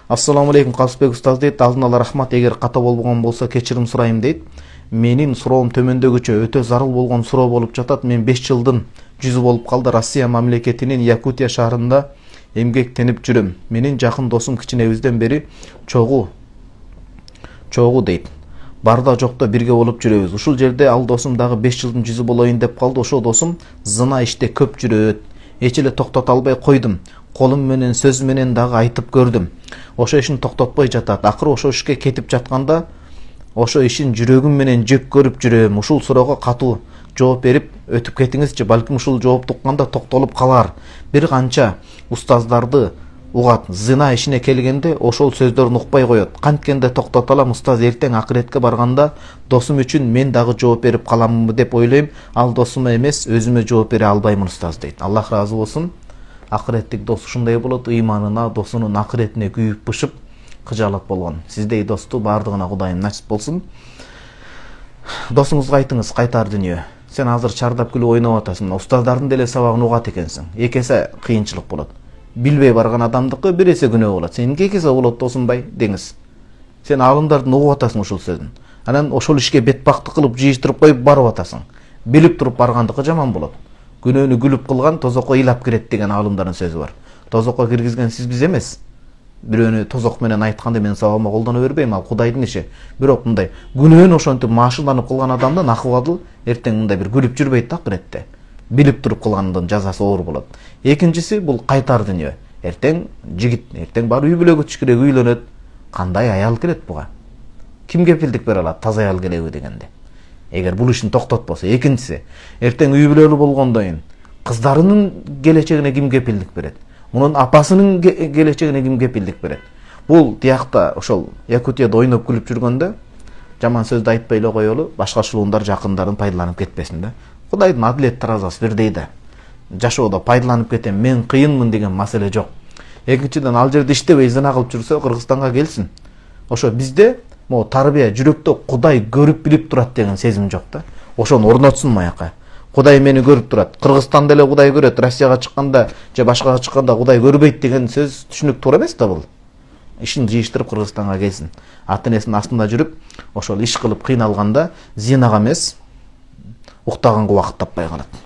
Ассаламу алейкум, Калысбек устаз дейт. Алдын ала рахмат, эгер ката болгон болсо кечирим сурайм дейт. Менин суроом төмөндөгүчө өтө зарыл болгон суроо болуп жатат. Мен 5 жылдын жүзү болуп калды. Россия мамлекетинин Якутия шаарында эмгектенип жүрөм. Менин жакын досум кичинебизден бери чогуу дейт. Барда жокто бирге болуп жүрөбүз. Ушул жерде ал досум дагы 5 жылдын жүзү болоюн деп калды. Ошол досум зына иште көп жүрөт. Эч эле токтото албай койдум. Колум менен, сөз менен дагы айтып көрдүм. Ошо ишин токтотпой жатат. Акыры ошо ишке кетип жатканда, ошо ишин жүрөгүм менен жек көрүп жүрөм. Ушул суроого катуу жооп берип өтүп кетиңизчи. Балким ушул жоопту укканда токтолуп калар. Бир канча устаздарды угат. Зына ишине келгенде ошол сөздөрүн укпай коет. Канткенде токтото алам, устаз эртең акыретке барганда досум үчүн мен дагы жооп берип каламмы деп ойлойм. Ал досума эмес, өзүмө жооп бере албаймын устаз дейт. Аллах ыраазы болсун. Акыреттик дос ушундай болот, ыйманына, досунун акыретине күйүп бышып кыжаалат болгон. Сиздей досту бардыгына Кудайым насип болсун. Досуңузга айтыңыз, кайтар дүйнө. Сен азыр чардап күлүп ойноп атасың. Устаздардын деле сабагын угат экенсиң. Эки эсе кыйынчылык болот. Билбей барган адамдыкы бир эсе күнөө болот. Сеники эки эсе болот досумбай деңиз. Сен алымдардын угуп атасың ушул сөзүн. Анан ошол ишке бетбактык кылып жыйыштырып коюп барып атасың. Билип туруп баргандыкы жаман болот. Күнөөнү күлүп кылган тозокко ыйлап кирет деген алымдардын сөзү бар. Тозокко киргизген сиз биз эмес. Бирөөнү тозок менен айтканда мен сабагыма колдоно бербейм, ал Кудайдын иши. Бирок мындай күнөөнү ошентип машыкланып кылган адамдын акыбалы эртең мындай бир күлүп жүрбөйт да акыретте. Билип туруп кылгандын жазасы оор болот. Экинчиси бул кайтар дүйнө. Эртең жигит, эртең бар үй бүлө көчүш керек, үйлөнөт. Кандай аял келет буга? Ким кепилдик бере алат таза аял келеби дегенде? Эгер бул ишин токтотпосо. Экинчиси, эртең үй бүлөлүү болгондон кийин кыздарынын келечегине ким кепилдик берет? Мунун апасынын келечегине ким кепилдик берет? Бул тиякта ошол Якутияда ойноп күлүп жүргөндө жаман сөздү айтпай эле коелу, башка шуулдар жакындарын пайдаланып кетпесин да. Кудайдын адилет таразасы бирдей да. Жашоодо пайдаланып кетем, мен кыйынмын деген маселе жок. Экинчиден, ал жерде иштебей зына кылып жүрсө Кыргызстанга келсин. Ошо бизде могу тарбия, жүрөктө Кудай көрүп билип турат деген сезим жок да. Ошону орнотсун маяка. Кудай мени көрүп турат. Кыргызстанда эле Кудай көрөт, Россияга чыкканда же башкага чыкканда Кудай көрбөйт деген сөз түшүнүктүү эмес да бул. Ишин жыйыштырып Кыргызстанга келсин. Ата энесинин астында жүрүп, ошол иш кылып кыйналганда зинага эмес, уктаганга убакыт таппай калат.